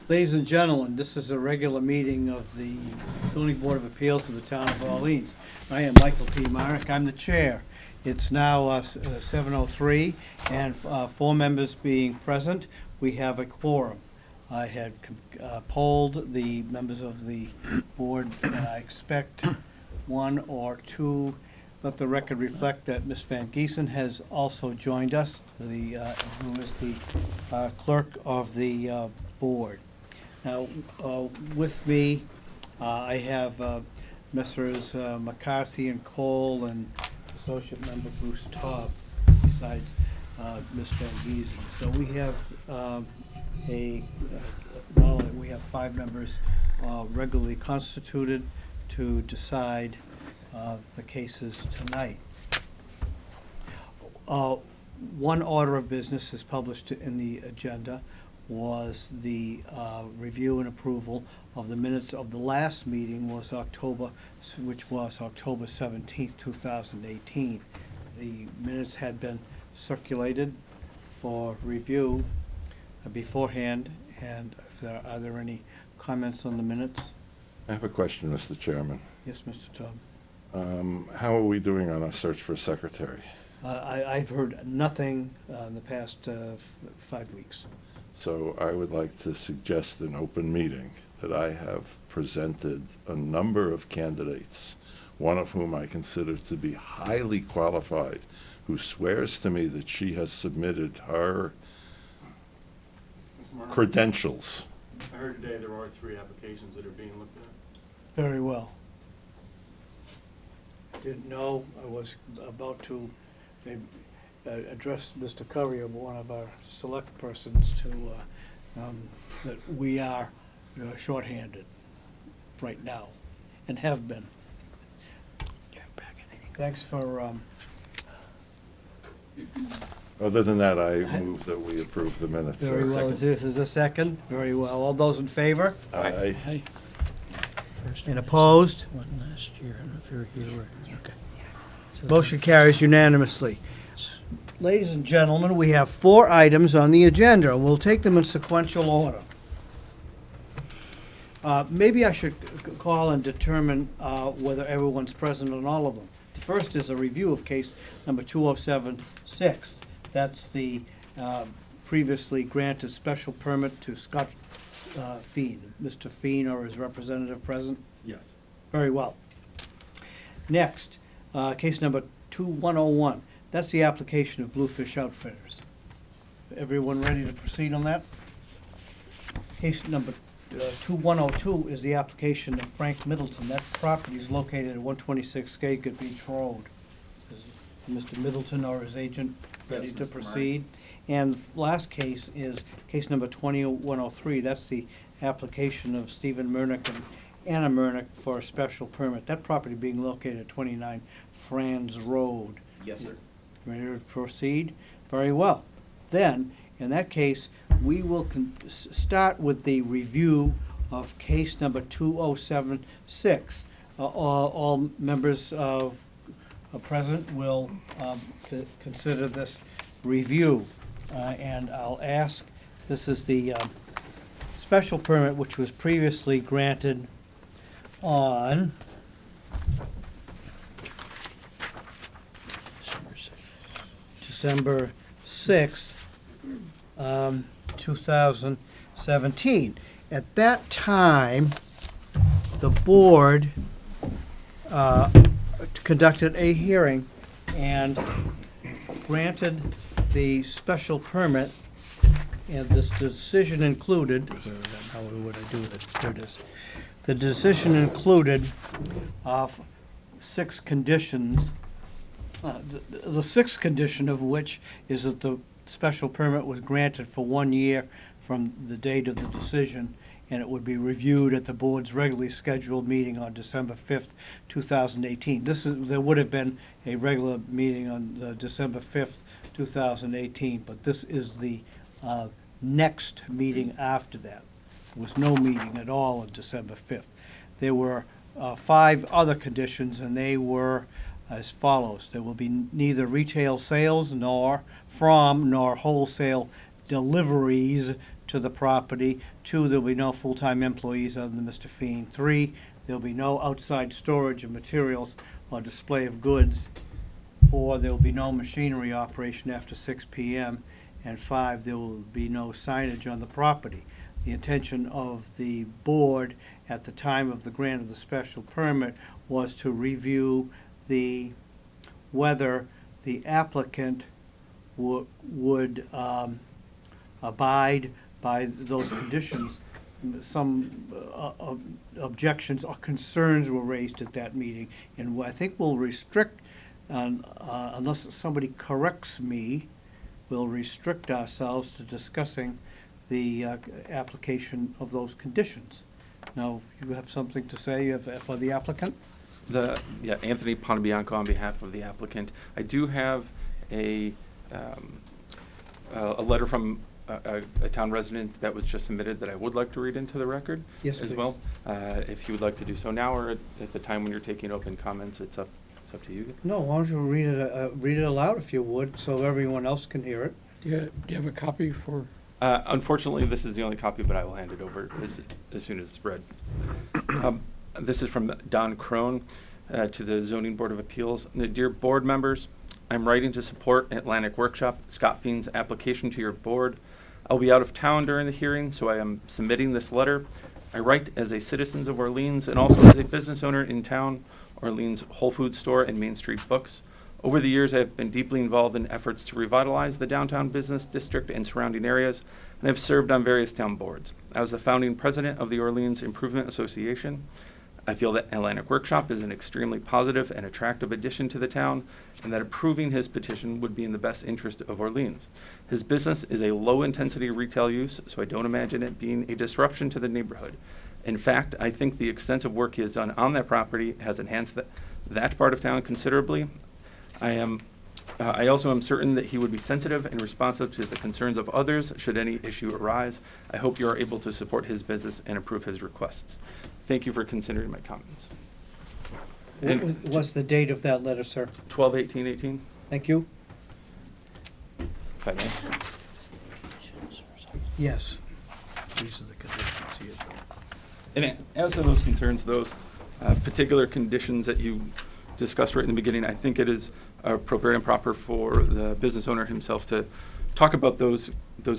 Ladies and gentlemen, this is a regular meeting of the zoning board of appeals of the town of Orleans. I am Michael P. Marek, I'm the chair. It's now 7:03, and 4 members being present, we have a quorum. I had polled the members of the board, and I expect 1 or 2. Let the record reflect that Ms. Van Giesen has also joined us, who is the clerk of the board. Now, with me, I have Messrs. McCarthy and Cole and Associate Member Bruce Taub, besides Ms. Van Giesen. So we have we have 5 members regularly constituted to decide the cases tonight. One order of business is published in the agenda was the review and approval of the minutes of the last meeting, which was October 17th, 2018. The minutes had been circulated for review beforehand, and are there any comments on the minutes? I have a question, Mr. Chairman. Yes, Mr. Tubb. How are we doing on our search for a secretary? I've heard nothing in the past 5 weeks. So I would like to suggest an open meeting that I have presented a number of candidates, one of whom I consider to be highly qualified, who swears to me that she has submitted her credentials. I heard today there are 3 applications that are being looked at. Very well. Didn't know. I was about to address Mr. Currier, one of our select persons, to that we are shorthanded right now, and have been. Thanks for. Other than that, I move that we approve the minutes. Very well. Is there a second? Very well. All those in favor? Aye. Hey. First And one, opposed? One last year, I don't know if you were here or, okay. So Motion carries unanimously. Ladies and gentlemen, we have 4 items on the agenda. We'll take them in sequential order. Maybe I should call and determine whether everyone's present on all of them. The first is a review of case number 2076. That's the previously granted special permit to Scott Feen. Mr. Feen or his representative present? Yes. Very well. Next, case number 2101. That's the application of Bluefish Outfitters. Everyone ready to proceed on that? Case number 2102 is the application of Frank Middleton. That property is located at 126 Skagit Beach Road. Is Mr. Middleton or his agent ready Yes, to Mr. proceed? And the last case is case number 2103. That's the application of Stephen Murnick and Anna Murnick for a special permit. That property being located at 29 Franz Road. Yes, sir. Ready to proceed? Very well. Then, in that case, we will start with the review of case number 2076. All members present will consider this review. And I'll ask, this is the special permit which was previously granted on December 6th, 2017. At that time, the board conducted a hearing and granted the special permit, and this decision included, how would I do this? There it is. The decision included 6 conditions. The 6th condition of which is that the special permit was granted for 1 year from the date of the decision, and it would be reviewed at the board's regularly scheduled meeting on December 5th, 2018. There would have been a regular meeting on December 5th, 2018, but this is the next meeting after that. There was no meeting at all on December 5th. There were 5 other conditions, and they were as follows. There will be neither retail sales nor wholesale deliveries to the property. 2, there'll be no full-time employees other than Mr. Feen. 3, there'll be no outside storage of materials or display of goods. 4, there will be no machinery operation after 6 p.m. And 5, there will be no signage on the property. The intention of the board at the time of the grant of the special permit was to review whether the applicant would abide by those conditions. Some objections or concerns were raised at that meeting, and I think we'll restrict, unless somebody corrects me, we'll restrict ourselves to discussing the application of those conditions. Now, you have something to say for the applicant? Anthony Ponabianco on behalf of the applicant. I do have a letter from a town resident that was just submitted that I would like to read into the record. Yes, as please. well. If you would like to do so now or at the time when you're taking open comments, it's up to you. No, why don't you read it aloud if you would, so everyone else can hear it. Do you have a copy for? Unfortunately, this is the only copy, but I will hand it over as soon as it's read. This is from Don Crone to the Zoning Board of Appeals. Dear board members, I'm writing to support Atlantic Workshop, Scott Feen's application to your board. I'll be out of town during the hearing, so I am submitting this letter. I write as a citizen of Orleans and also as a business owner in town, Orleans Whole Foods store and Main Street Books. Over the years, I have been deeply involved in efforts to revitalize the downtown business district and surrounding areas, and have served on various town boards. I was the founding president of the Orleans Improvement Association. I feel that Atlantic Workshop is an extremely positive and attractive addition to the town, and that approving his petition would be in the best interest of Orleans. His business is a low-intensity retail use, so I don't imagine it being a disruption to the neighborhood. In fact, I think the extensive work he has done on that property has enhanced that part of town considerably. I also am certain that he would be sensitive and responsive to the concerns of others should any issue arise. I hope you are able to support his business and approve his requests. Thank you for considering my comments. What's the date of that letter, sir? 12/18/18, Thank you. if I may. Yes. These are the conditions here. And as to those concerns, those particular conditions that you discussed right in the beginning, I think it is appropriate and proper for the business owner himself to talk about those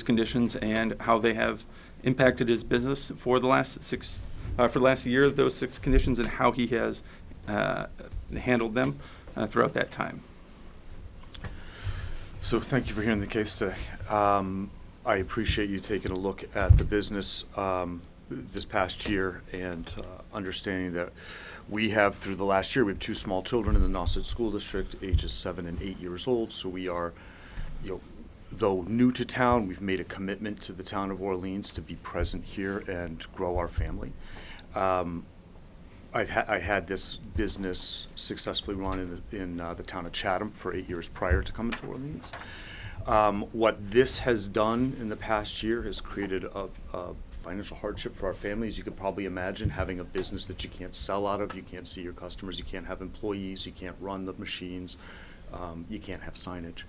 conditions and how they have impacted his business for the last year, those 6 conditions, and how he has handled them throughout that time. So thank you for hearing the case today. I appreciate you taking a look at the business this past year and understanding that we have, through the last year, we have 2 small children in the Nauset School District, ages 7 and 8 years old. So we are, though new to town, we've made a commitment to the town of Orleans to be present here and grow our family. I had this business successfully run in the town of Chatham for 8 years prior to coming to Orleans. What this has done in the past year has created a financial hardship for our families. You could probably imagine having a business that you can't sell out of, you can't see your customers, you can't have employees, you can't run the machines, you can't have signage.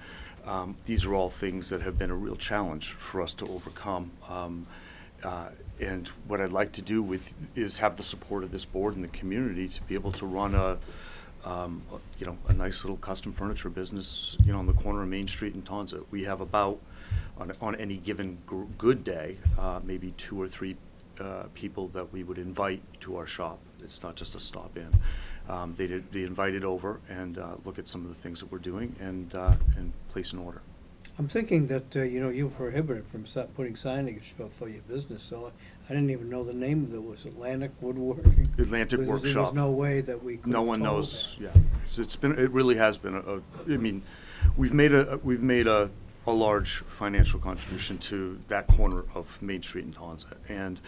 These are all things that have been a real challenge for us to overcome. And what I'd like to do is have the support of this board and the community to be able to run a nice little custom furniture business, on the corner of Main Street and Tonza. We have about, on any given good day, maybe 2 or 3 people that we would invite to our shop. It's not just a stop in. They invited over and look at some of the things that we're doing and place an order. I'm thinking that, you prohibited from putting signage for your business, so I didn't even know the name of it. Was Atlantic Woodworking? Atlantic There Workshop. was no way that we could No have one told knows. that. Yeah, it really has been we've made a large financial contribution to that corner of Main Street and Tonza, and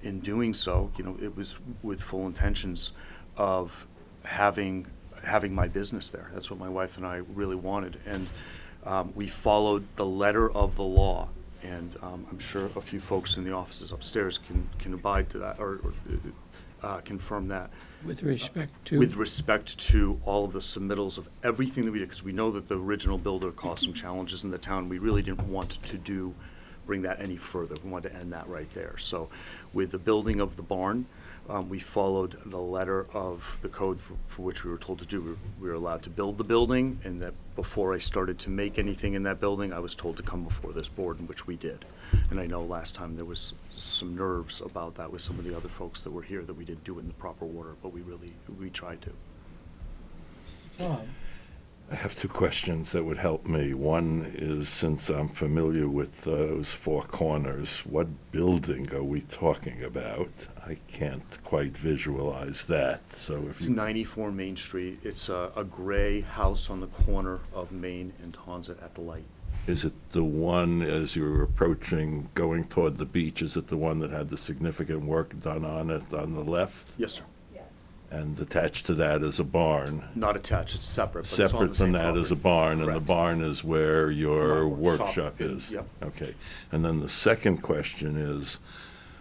in doing so, it was with full intentions of having my business there. That's what my wife and I really wanted, and we followed the letter of the law. And I'm sure a few folks in the offices upstairs can abide to that or confirm that. With respect to? With respect to all of the submittals of everything that we did, because we know that the original builder caused some challenges in the town. We really didn't want to do bring that any further. We wanted to end that right there. So with the building of the barn, we followed the letter of the code for which we were told to do. We were allowed to build the building, and that before I started to make anything in that building, I was told to come before this board, in which we did. And I know last time there was some nerves about that with some of the other folks that were here, that we didn't do it in the proper order, but we tried to. Tom? I have two questions that would help me. One is, since I'm familiar with those four corners, what building are we talking about? I can't quite visualize that, so if It's you... 94 Main Street. It's a gray house on the corner of Main and Tonset at the light. Is it the one, as you're approaching, going toward the beach, is it the one that had the significant work done on it on the left? Yes, sir. And attached to that is a barn? Not attached, it's separate, but it's on Separate the from same that is a property. barn, and the Correct. barn is where your My workshop workshop is? yep. Okay. And then the second question is,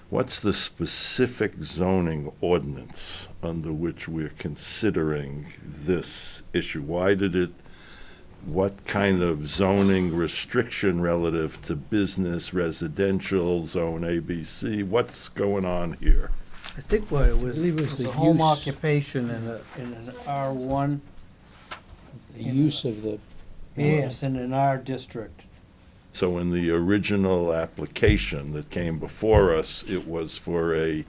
what's the specific zoning ordinance under which we're considering this issue? Why did it, what kind of zoning restriction relative to business, residential, zone ABC? What's going on here? I think what it was, I believe it it was was the a home use. occupation in an R1, The use of the. yes, in an R district. So in the original application that came before us, it was for a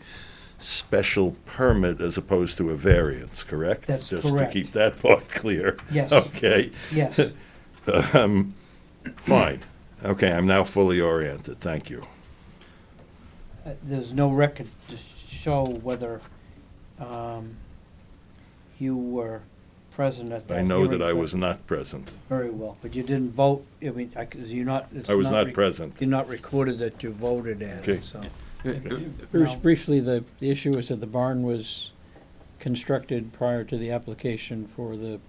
special permit as opposed to a variance, correct? That's Just correct. to keep that part clear. Yes. Okay. Yes. Fine. Okay, I'm now fully oriented. Thank you. There's no record to show whether you were present at that I know hearing, that I but- was not present. Very well, but you didn't vote, I mean, you're not, it's I was not rec- present. You're not recorded that you voted at Okay. it, so. Bruce, No. briefly, the issue is that the barn was constructed prior to the application for the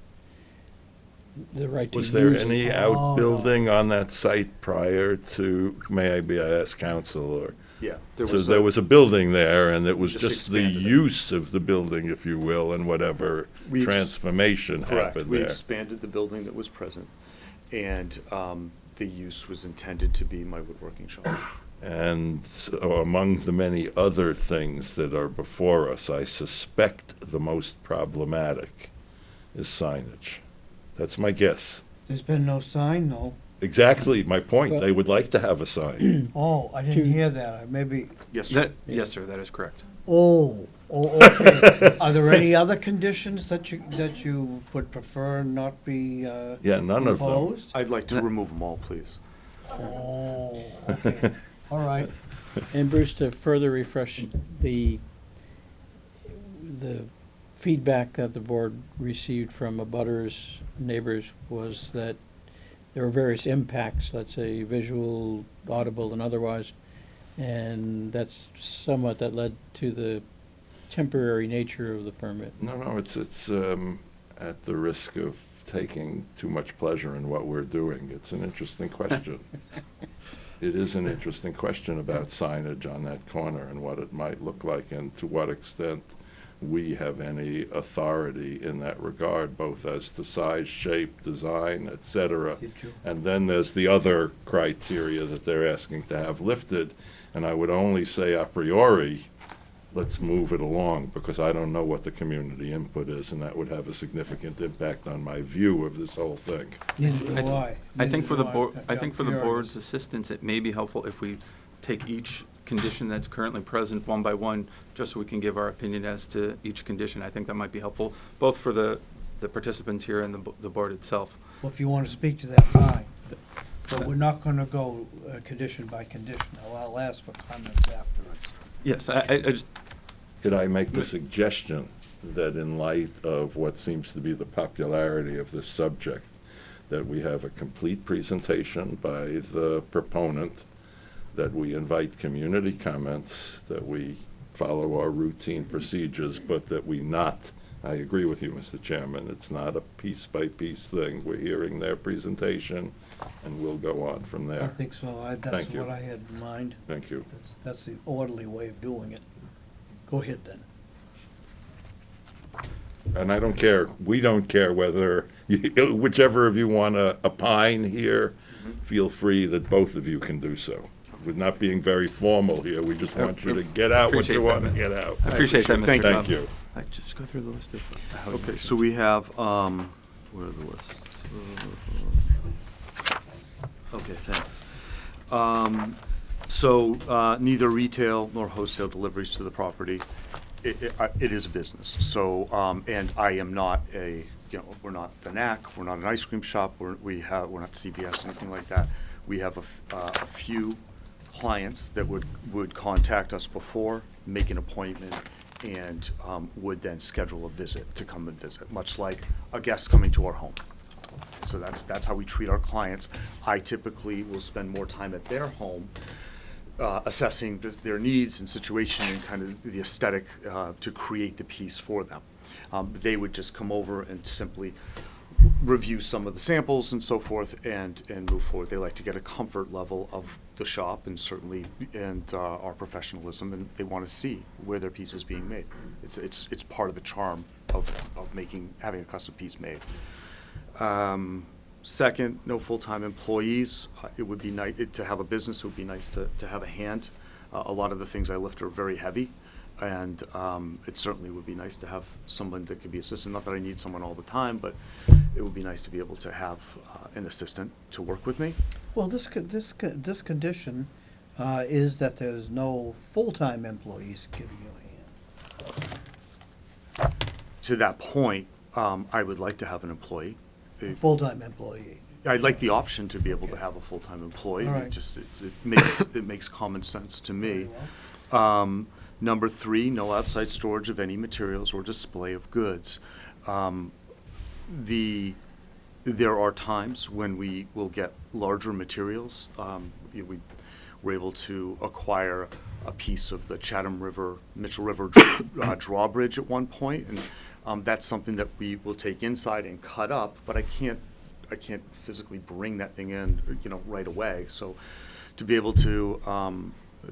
right to use Was there it. any Oh, no. outbuilding on that site prior to, may I be, I ask counsel, or? Yeah. So there was a building there, and it was Just just the expanded it. use of the building, if you will, and whatever We ex- transformation Correct. happened We there. expanded the building that was present, and the use was intended to be my woodworking shop. And so among the many other things that are before us, I suspect the most problematic is signage. That's my guess. There's been no sign, no? Exactly my point. But- They would like to have a sign. Oh, I didn't hear that, maybe, Yes, sir. That, yes, sir, that is correct. oh, okay. Are there any other conditions that you would prefer not be Yeah, none of them. imposed? I'd like to remove them all, please. Oh, okay, all right. And Bruce, to further refresh the feedback that the board received from abutters, neighbors, was that there were various impacts, let's say visual, audible, and otherwise, and that's somewhat that led to the temporary nature of the permit. No, it's at the risk of taking too much pleasure in what we're doing. It's an interesting question. It is an interesting question about signage on that corner and what it might look like, and to what extent we have any authority in that regard, both as to size, shape, design, et cetera. Did you? And then there's the other criteria that they're asking to have lifted, and I would only say a priori, let's move it along, because I don't know what the community input is, and that would have a significant impact on my view of this whole thing. Neither do I. I think for the Neither do board, I think for the Yeah, board's assistance, it may be helpful if we take each condition that's currently present one by one, just so we can give our opinion as to each condition. I think that might be helpful, both for the participants here and the board itself. Well, if you want to speak to that, fine. But we're not going to go condition by condition. I'll ask for comments afterwards. Yes, I just, Could I make the suggestion that in light of what seems to be the popularity of this subject, that we have a complete presentation by the proponent, that we invite community comments, that we follow our routine procedures, but that we not, I agree with you, Mr. Chairman, it's not a piece-by-piece thing. We're hearing their presentation, and we'll go on from I there. think so. That's Thank you. what I had in mind. Thank you. That's the orderly way of doing it. Go ahead, then. And I don't care, we don't care whether, whichever of you want to opine here, feel free that both of you can do so. We're not being very formal here. We just want you to get out what Appreciate you want to that. get out. I appreciate that, Mr. Thank you. Thank you. Just go through the list of. how you Okay, mentioned. so we have, where are the lists? Okay, thanks. Neither retail nor wholesale deliveries to the property. It is a business, so, and I am not we're not the Knack, we're not an ice cream shop, we're not CVS, anything like that. We have a few clients that would contact us before, make an appointment, and would then schedule a visit to come and visit, much like a guest coming to our home. So that's how we treat our clients. I typically will spend more time at their home assessing their needs and situation and kind of the aesthetic to create the piece for them. They would just come over and simply review some of the samples and so forth and move forward. They like to get a comfort level of the shop and certainly our professionalism, and they want to see where their piece is being made. It's part of the charm of having a custom piece made. Second, no full-time employees. It would be nice to have a business. It would be nice to have a hand. A lot of the things I lift are very heavy, and it certainly would be nice to have someone that could be assistant. Not that I need someone all the time, but it would be nice to be able to have an assistant to work with me. Well, this condition is that there's no full-time employees giving you a hand. To that point, I would like to have an employee. A full-time employee. I'd like the option to be able to have a full-time employee. All right. It makes common sense to me. Number 3, no outside storage of any materials or display of goods. There are times when we will get larger materials. We're able to acquire a piece of the Mitchell River drawbridge at one point, and that's something that we will take inside and cut up, but I can't physically bring that thing in, right away. So to be able to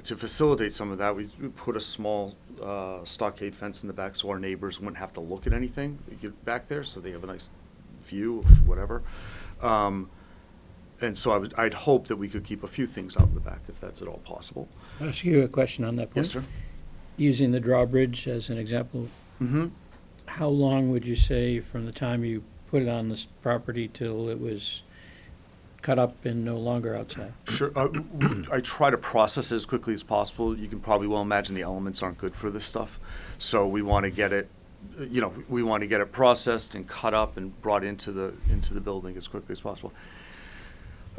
facilitate some of that, we put a small stockade fence in the back so our neighbors wouldn't have to look at anything get back there, so they have a nice view of whatever. And so I'd hope that we could keep a few things out in the back, if that's at all possible. I'll ask you a question on that point. Yes, sir. Using the drawbridge as an example, Mm-hmm. how long would you say from the time you put it on this property till it was cut up and no longer outside? Sure. I try to process it as quickly as possible. You can probably well imagine the elements aren't good for this stuff. So we want to get it, we want to get it processed and cut up and brought into the building as quickly as possible.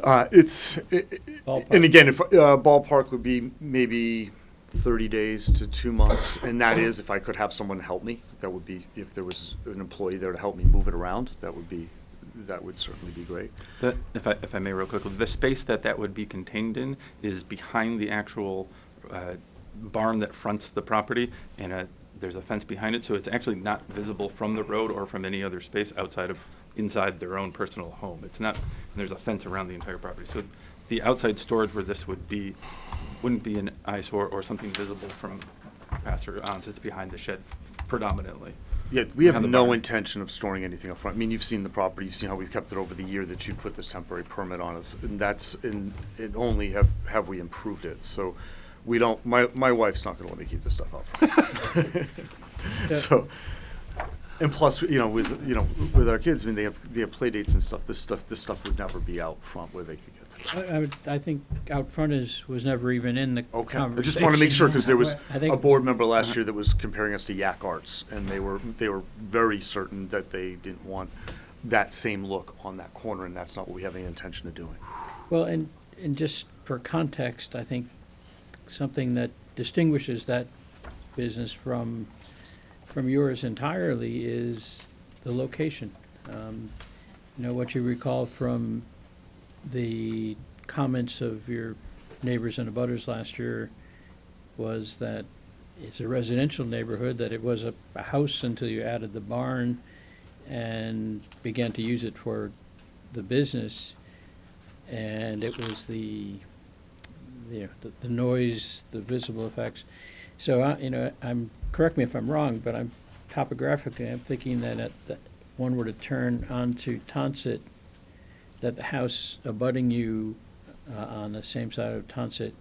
Ballpark. And again, if ballpark would be maybe 30 days to 2 months, and that is if I could have someone help me. That would be, if there was an employee there to help me move it around, that would certainly be great. If I may real quickly, the space that would be contained in is behind the actual barn that fronts the property, and there's a fence behind it, so it's actually not visible from the road or from any other space inside their own personal home. It's not, and there's a fence around the entire property. So the outside storage where this would be, wouldn't be an eyesore or something visible from passer on, so it's behind the shed predominantly. Yeah, we have Behind the no barn. intention of storing anything up front. I mean, you've seen the property, you've seen how we've kept it over the year that you put this temporary permit on us, and it only have we improved it. So we don't, my wife's not gonna let me keep this stuff out front. So, and plus, with our kids, I mean, they have play dates and stuff. This stuff would never be out front where they could get to it. I think out front was never even in the Okay, conversation. I just want to make sure, because there was I think- a board member last year that was comparing us to Yak Arts, and they were very certain that they didn't want that same look on that corner, and that's not what we have any intention of doing. Well, and just for context, I think something that distinguishes that business from yours entirely is the location. What you recall from the comments of your neighbors and abutters last year was that it's a residential neighborhood, that it was a house until you added the barn and began to use it for the business. And it was the noise, the visible effects. So, correct me if I'm wrong, but topographically, I'm thinking that if one were to turn onto Tonsett, that the house abutting you on the same side of Tonsett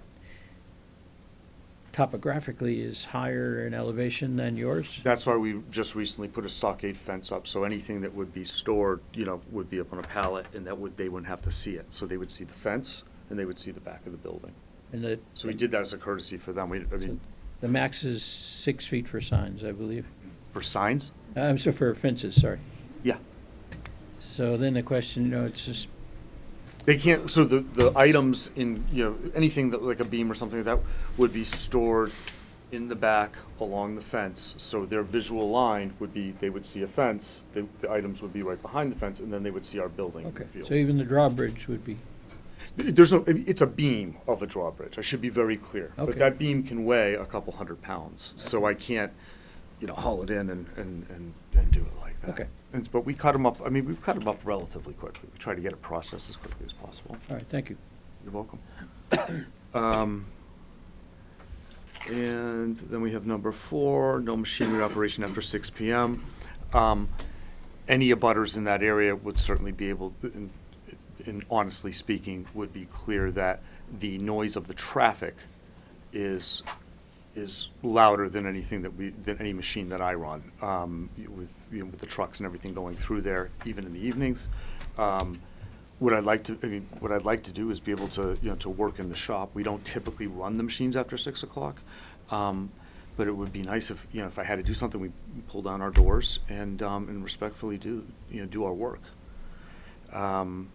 topographically is higher in elevation than yours? That's why we just recently put a stockade fence up, so anything that would be stored, would be up on a pallet, and they wouldn't have to see it. So they would see the fence, and they would see the back of the building. And the, So we did that as a courtesy for them. the max is 6 feet for signs, I believe. For signs? I'm sorry, for fences, sorry. Yeah. So then the question, it's just, They can't, so the items in, anything that, like a beam or something like that, would be stored in the back along the fence. So their visual line would be, they would see a fence, the items would be right behind the fence, and then they would see our building in the okay, field. so even the drawbridge would be, There's no, it's a beam of a drawbridge, I should be very clear. Okay. But that beam can weigh a couple 100 pounds, so I can't, haul it in and do it like that. Okay. But we cut them up, we cut them up relatively quickly. We try to get it processed as quickly as possible. all right, thank you. You're welcome. And then we have number 4, no machinery operation after 6 PM. Any abutters in that area would certainly be able, and honestly speaking, would be clear that the noise of the traffic is louder than anything than any machine that I run, with the trucks and everything going through there, even in the evenings. What I'd like to do is be able to, to work in the shop. We don't typically run the machines after 6 o'clock. But it would be nice if, if I had to do something, we pull down our doors and respectfully do our work. And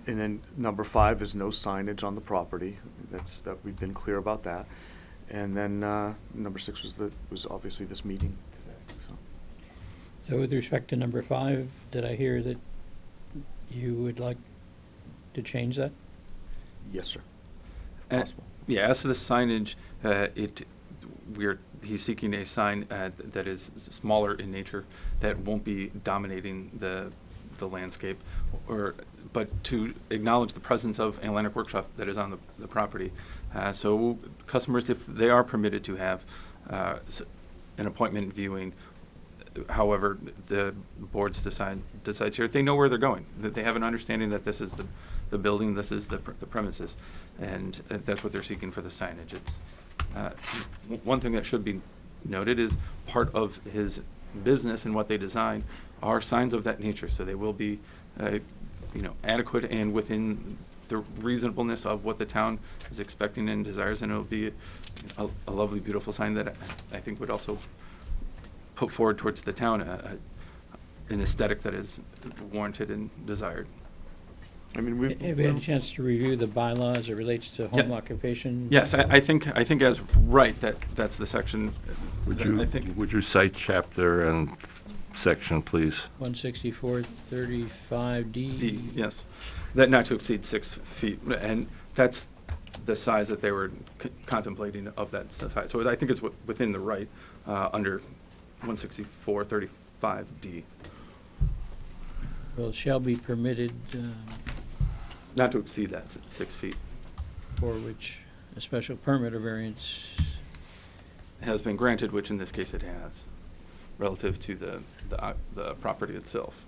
then number 5 is no signage on the property. That we've been clear about that. And then, number 6 was obviously this meeting today, so. So with respect to number 5, did I hear that you would like to change that? Yes, sir. Uh, Possible. Yeah, as to the signage, he's seeking a sign that is smaller in nature, that won't be dominating the landscape, but to acknowledge the presence of an Atlantic Workshop that is on the property. So customers, if they are permitted to have an appointment viewing, however the boards decides here, they know where they're going. That they have an understanding that this is the building, this is the premises, and that's what they're seeking for the signage. It's one thing that should be noted is part of his business and what they design are signs of that nature, so they will be adequate and within the reasonableness of what the town is expecting and desires, and it'll be a lovely, beautiful sign that I think would also put forward towards the town an aesthetic that is warranted and desired. Have you had a chance to review the bylaw as it relates to home occupation? Yes, I think as right, that's the section. Would that I think. you cite chapter and section, please? 164-35D. D, yes, that not to exceed 6 feet, and that's the size that they were contemplating of that size. So I think it's within the right under 164-35D. Well, shall be permitted, Not to exceed that 6 feet. for which a special permit or variance. Has been granted, which in this case it has, relative to the property itself.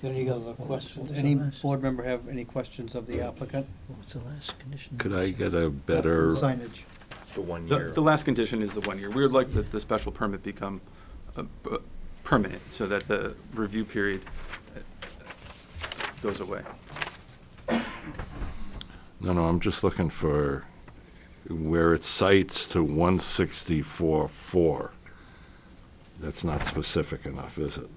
Any other questions? What's the Any last? board member have any questions of the applicant? What's the last condition? Could I get a better, Signage. The 1 The year. the last condition is the 1 year. We would like the special permit become permanent, so that the review period goes away. no, I'm just looking for where it cites to 164.4. That's not specific enough, is it?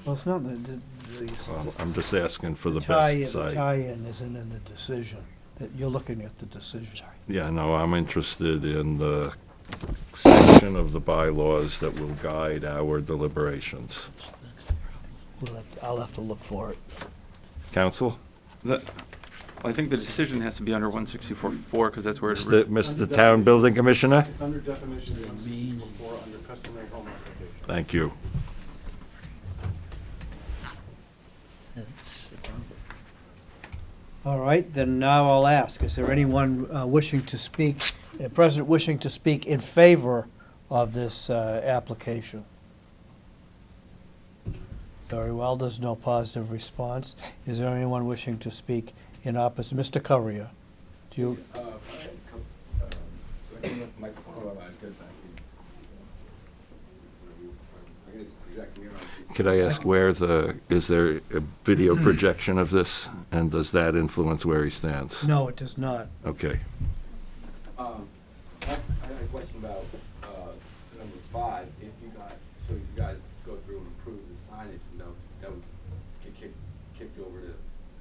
Well, it's not, Well, I'm just asking for the tie-in, best the site. tie-in isn't in the decision, that you're looking at the decision. Yeah, no, I'm interested in the section of the bylaws that will guide our deliberations. I'll have to look for it. Counsel? I think the decision has to be under 164.4, because that's where it. Mr. Town Building Commissioner? It's under definition of 164 under customary home occupation. Thank you. That's the problem. All right, then now I'll ask, is there anyone wishing to speak, present wishing to speak in favor of this application? Very well, there's no positive response. Is there anyone wishing to speak in opposite? Mr. Courier, do you, Could I ask is there a video projection of this? And does that influence where he stands? no, it does not. Okay. I had a question about, number 5, if you guys go through and approve the signage, that would get kicked over to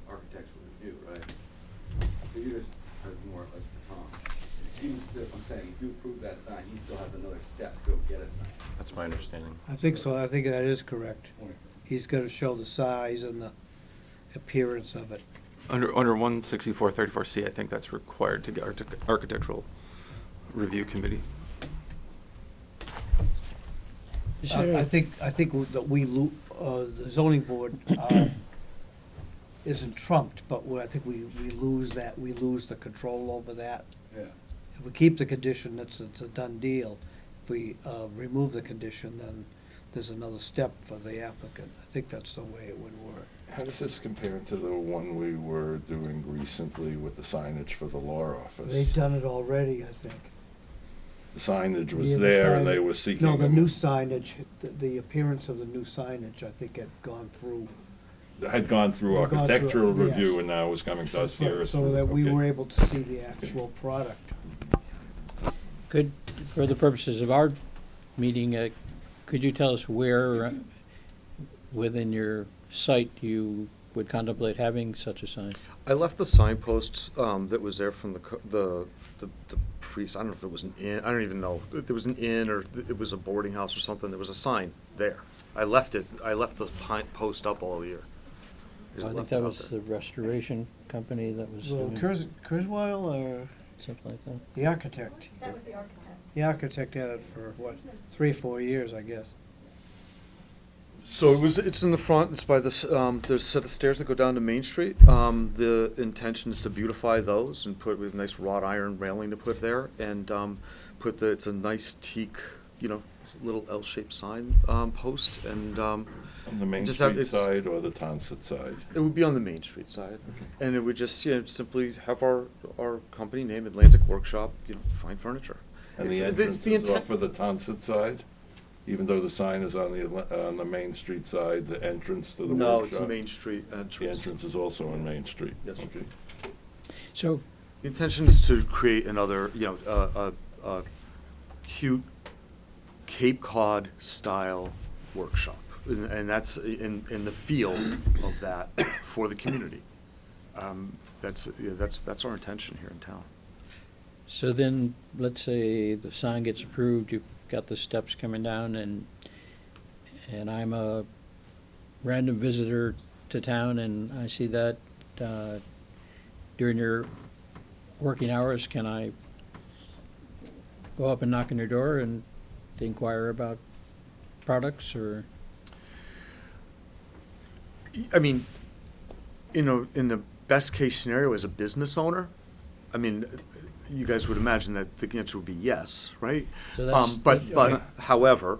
architectural review, right? So you just have more or less Tom. I'm saying, if you approve that sign, he still has another step to go get a sign. That's my understanding. I think so, I think that is correct. Point. He's gotta show the size and the appearance of it. Under 164-34C, I think that's required to get architectural review committee. I think that the zoning board, isn't trumped, but I think we lose the control over that. Yeah. If we keep the condition, it's a done deal. If we, remove the condition, then there's another step for the applicant. I think that's the way it would work. How does this compare to the one we were doing recently with the signage for the law office? They've done it already, I think. The signage was Yeah, the there and sign- they were seeking. No, the a- new signage, the appearance of the new signage, I think had gone through. Had gone through Had gone through, architectural review yes. and now was coming to us here. So that we Okay. were able to see the actual product. Could, for the purposes of our meeting, could you tell us where within your site you would contemplate having such a sign? I left the signpost that was there from the priest. I don't know if it was an inn. I don't even know. There was an inn or it was a boarding house or something. There was a sign there. I left it. I left the post up all year. Just I think left that it out was there. the restoration company that was Well, doing Kurzweil or something like that. the architect? That was the architect. The architect had it for, what, 3 or 4 years, I guess. So it's in the front. It's by this. There's a set of stairs that go down to Main Street. The intention is to beautify those and put with a nice wrought iron railing to put there, and it's a nice teak, little L-shaped sign post, and On the Main just have- Street it's- side or the Tonsett side? it would be on the Main Street side, and it would just simply have our company name, Atlantic Workshop, find furniture. And It's- the it's entrance the is intent- off of the Tonsett side? Even though the sign is on the Main Street side, the entrance to the No, workshop? it's Main Street entrance. The entrance is also on Main Street? Yes, sir. Okay. So, The intention is to create another, a cute Cape Cod style workshop, and that's in the feel of that for the community. That's our intention here in town. so then, let's say the sign gets approved, you've got the steps coming down, and I'm a random visitor to town, and I see that, during your working hours, can I go up and knock on your door and inquire about products, or? I mean, in the best case scenario as a business owner, I mean, you guys would imagine that the answer would be yes, right? So that's- But however,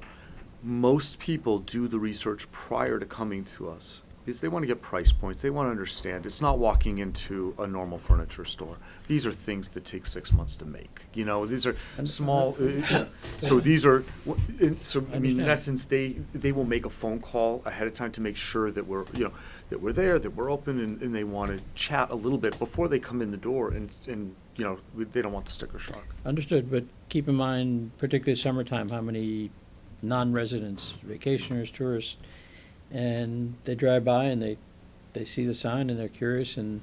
most people do the research prior to coming to us because they want to get price points. They want to understand. It's not walking into a normal furniture store. These are things that take 6 months to make. These are And- small. So these are. So I mean, in Understand. essence, they will make a phone call ahead of time to make sure that we're there, that we're open, and they want to chat a little bit before they come in the door, and they don't want the sticker shock. Understood, but keep in mind, particularly summertime, how many non-residents, vacationers, tourists, and they drive by and they see the sign and they're curious and,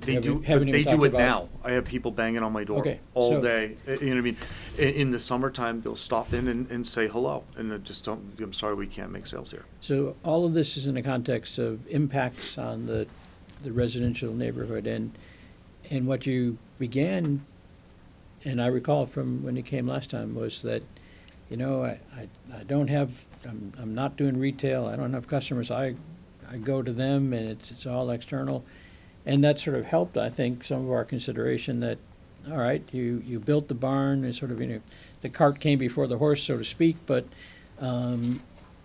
They do, but haven't they even do talked it about- now. I have people banging on my door Okay, all so- day. You know what I mean? In the summertime, they'll stop in and say hello, and they just don't. I'm sorry, we can't make sales here. So all of this is in the context of impacts on the residential neighborhood, and what you began, and I recall from when you came last time, was that, I don't have, I'm not doing retail, I don't have customers, I go to them and it's all external. And that sort of helped, I think, some of our consideration that, all right, you built the barn and sort of, the cart came before the horse, so to speak, but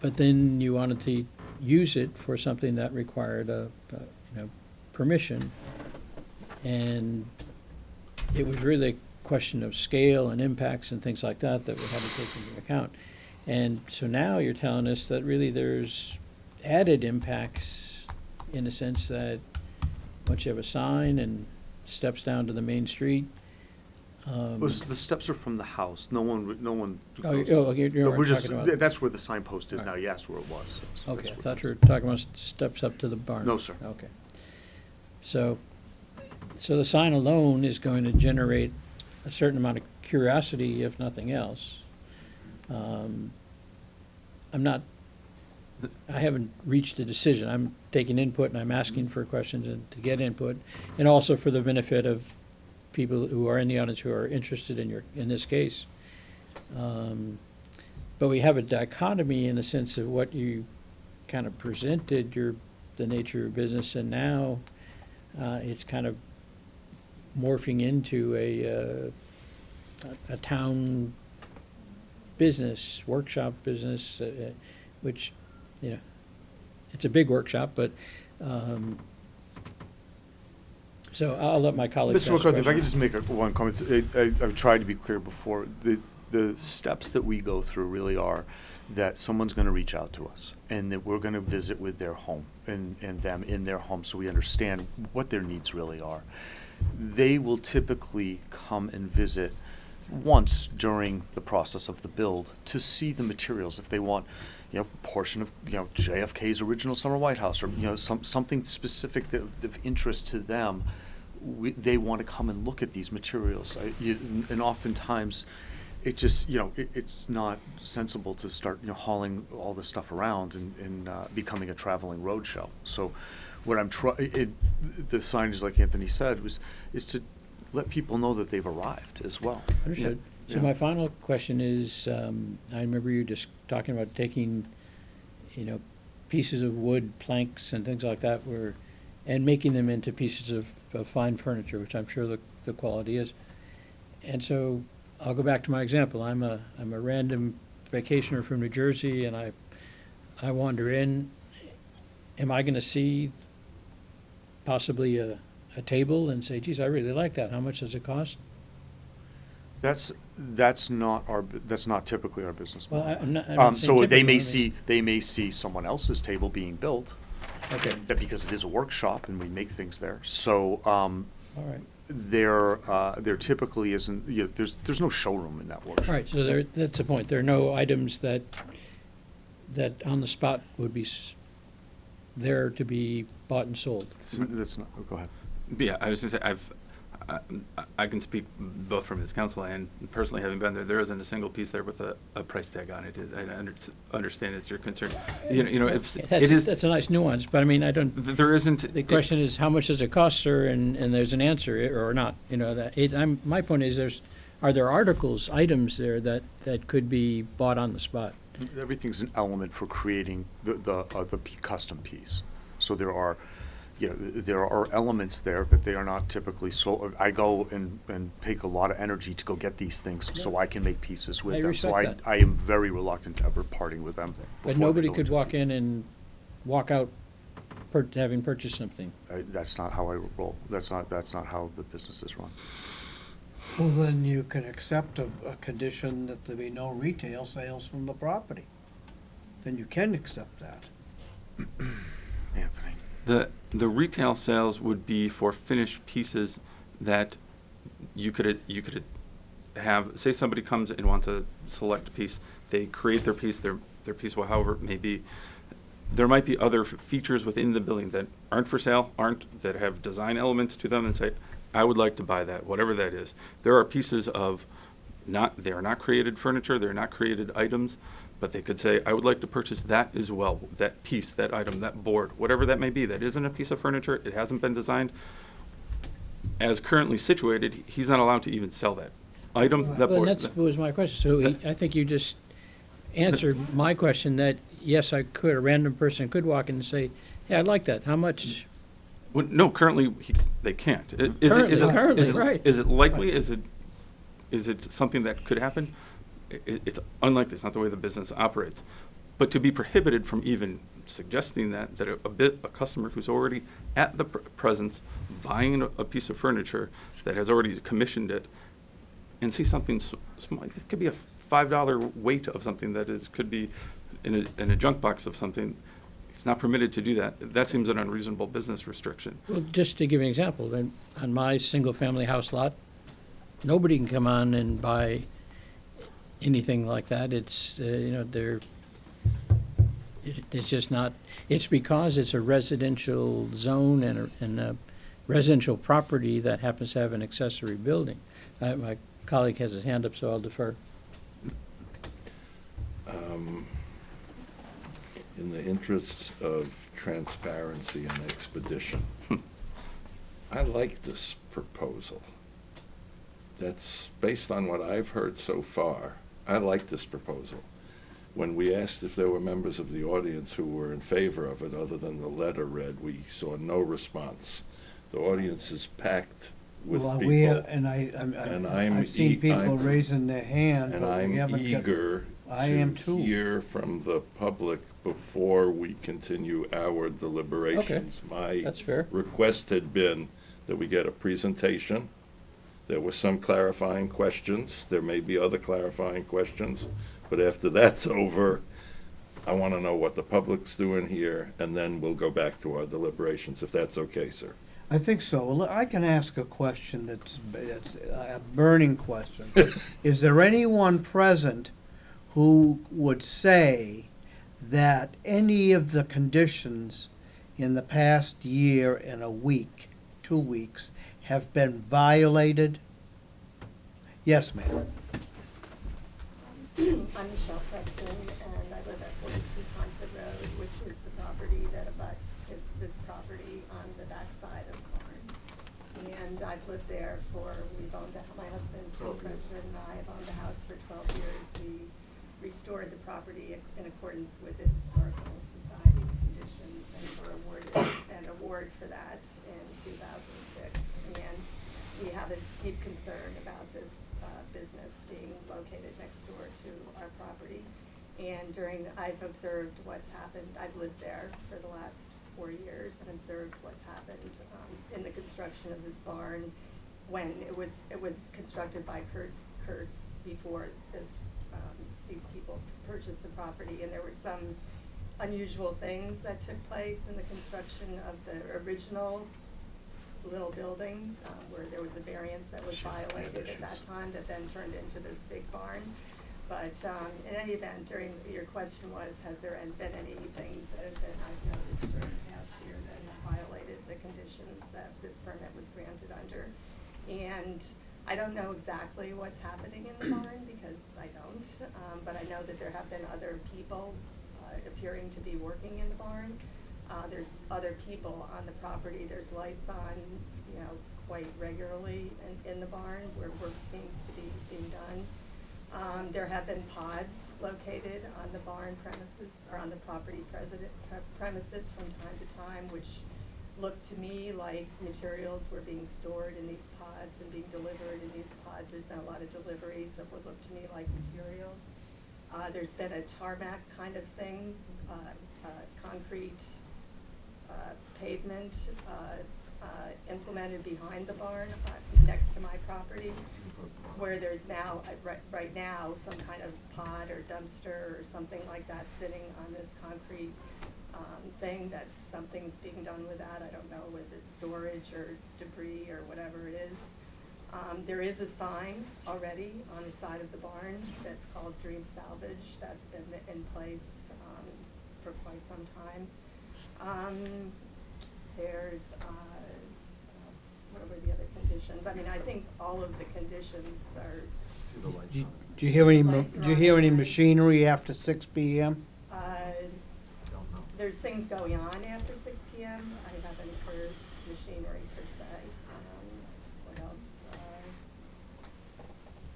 but then you wanted to use it for something that required permission. And it was really a question of scale and impacts and things like that that we had to take into account. And so now you're telling us that really there's added impacts in a sense that once you have a sign and steps down to the main street. Well, the steps are from the house. No one. Oh, goes- you're We're just, talking about. that's where the signpost is All now. right. Yes, where it was. That's Okay, I where- thought you were talking about steps up to the barn. No, sir. Okay. So the sign alone is going to generate a certain amount of curiosity, if nothing else. I haven't reached a decision. I'm taking input and I'm asking for questions and to get input, and also for the benefit of people who are in the audience who are interested in this case. But we have a dichotomy in the sense of what you kind of presented, the nature of your business, and now it's kind of morphing into a town business, workshop business, which, it's a big workshop, but, so I'll let my colleagues Mr. ask McCarthy, if I could questions. just make one comment. I've tried to be clear before. The steps that we go through really are that someone's going to reach out to us and that we're going to visit with their home and them in their home so we understand what their needs really are. They will typically come and visit once during the process of the build to see the materials if they want, portion of, JFK's original summer White House or, something specific that of interest to them. They want to come and look at these materials. And oftentimes it just, it's not sensible to start, hauling all this stuff around and becoming a traveling roadshow. So what I'm the signage, like Anthony said, is to let people know that they've arrived as well. Understood. So Yeah. my final question is, I remember you just talking about taking, pieces of wood, planks and things like that and making them into pieces of fine furniture, which I'm sure the quality is. And so I'll go back to my example. I'm a random vacationer from New Jersey and I wander in. Am I gonna see possibly a table and say, geez, I really like that. How much does it cost? That's not typically our business Well, model. I'm not saying So they typically, they may see someone else's table being built, Okay, that because it is a workshop and we make things there. So all right. there typically isn't, there's no showroom in that workshop. All right, so that's the point. There are no items that on the spot would be there to be bought and sold. That's not, go ahead. Yeah, I was gonna say, I can speak both from his counsel and personally having been there. There isn't a single piece there with a price tag on it. I understand it's your concern. If it is, That's a nice nuance, but I mean, I don't, there isn't. the question is, how much does it cost, sir? And there's an answer, or not, my point is, are there items there that could be bought on the spot? Everything's an element for creating the custom piece. So there are elements there, but they are not typically sold. I go and take a lot of energy to go get these things so I can make pieces with I them. So respect that. I am very reluctant to ever parting with them. But before they nobody go could into- walk in and walk out having purchased something. That's not how I roll. That's not how the business is run. Well, then you can accept a condition that there be no retail sales from the property. Then you can accept that. Anthony. The retail sales would be for finished pieces that you could have. Say somebody comes and wants a select piece, they create their piece, their piece, however it may be. There might be other features within the building that aren't for sale, that have design elements to them, and say, I would like to buy that, whatever that is. There are pieces of they are not created furniture, they're not created items, but they could say, I would like to purchase that as well, that piece, that item, that board, whatever that may be. That isn't a piece of furniture, it hasn't been designed. As currently situated, he's not allowed to even sell that item, that Well, board. and that was my question. So I think you just answered my question that, yes, a random person could walk in and say, hey, I like that. How much? Well, no, currently, they can't. Currently, right. Is it likely? Is it something that could happen? It's unlikely. It's not the way the business operates. But to be prohibited from even suggesting that a customer who's already at the presence buying a piece of furniture that has already commissioned it and see something small, it could be a $5 weight of something that could be in a junk box of something. It's not permitted to do that. That seems an unreasonable business restriction. Well, just to give you an example, then on my single-family house lot, nobody can come on and buy anything like that. It's, it's just not, it's because it's a residential zone and a residential property that happens to have an accessory building. My colleague has his hand up, so I'll defer. In the interests of transparency and expedition, I like this proposal. That's based on what I've heard so far. I like this proposal. When we asked if there were members of the audience who were in favor of it, other than the letter read, we saw no response. The audience is packed with Well, people. I've seen people raising their hand, And but we I'm haven't got. eager I am to too. hear from the public before we continue our deliberations. That's fair. My request had been that we get a presentation. There were some clarifying questions. There may be other clarifying questions. But after that's over, I want to know what the public's doing here, and then we'll go back to our deliberations, if that's okay, sir. I think so. Look, I can ask a question that's a burning question. Is there anyone present who would say that any of the conditions in the past year and a week, 2 weeks, have been violated? Yes, ma'am. I'm Michelle Preston, and I live at 42 Thompson Road, which is the property that abuts this property on the backside of Barn. And I've lived there my husband, Paul Preston, and I have owned the house for 12 years. We restored the property in accordance with the Historical Society's conditions and were awarded an award for that in 2006. And we have a deep concern about this business being located next door to our property. And I've observed what's happened. I've lived there for the last 4 years and observed what's happened in the construction of this barn when it was constructed by Kurtz before these people purchased the property. And there were some unusual things that took place in the construction of the original little building where there was a variance that was violated at that time that then turned into this big barn. But in any event, your question was, has there been any things that I've noticed during the past year that have violated the conditions that this permit was granted under? And I don't know exactly what's happening in the barn because I don't, but I know that there have been other people appearing to be working in the barn. There's other people on the property. There's lights on, quite regularly in the barn where work seems to be being done. There have been pods located on the barn premises or on the property premises from time to time, which looked to me like materials were being stored in these pods and being delivered in these pods. There's been a lot of deliveries of what looked to me like materials. There's been a tarmac kind of thing, concrete pavement implemented behind the barn next to my property, where there's now, right now, some kind of pod or dumpster or something like that sitting on this concrete thing. Something's being done with that. I don't know whether it's storage or debris or whatever it is. There is a sign already on the side of the barn that's called Dream Salvage. That's been in place for quite some time. There's, what were the other conditions? I mean, I think all of the conditions are. Do you hear any machinery after 6 p.m.? There's things going on after 6 p.m. I haven't heard machinery per se. What else?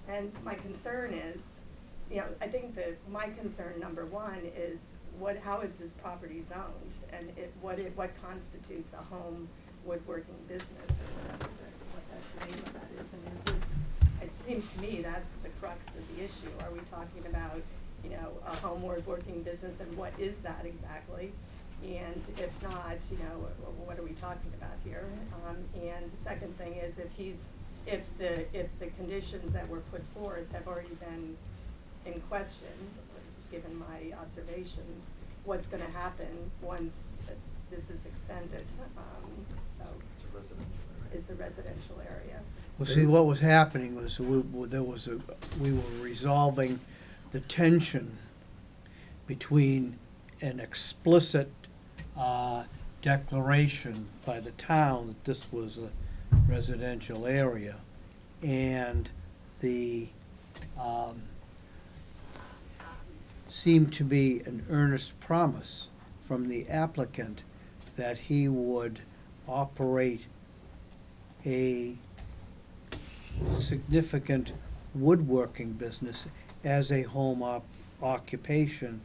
And my concern is, I think that my concern number one is how is this property zoned, and what constitutes a home woodworking business, or whatever what the name of that is. And it seems to me that's the crux of the issue. Are we talking about you know, a home or working business, and what is that exactly? And if not, you know, what are we talking about here? And the second thing is if the conditions that were put forth have already been in question, given my observations, what's gonna happen once this is extended? So it's a residential area. Well, see, what was happening was we were resolving the tension between an explicit declaration by the town that this was a residential area and the seemed to be an earnest promise from the applicant that he would operate a significant woodworking business as a home occupation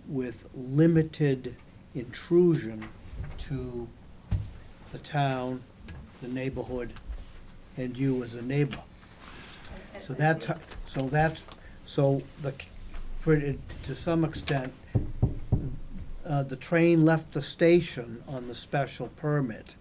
with limited intrusion to the town, the neighborhood, and you as a neighbor. So to some extent, the train left the station on the special permit.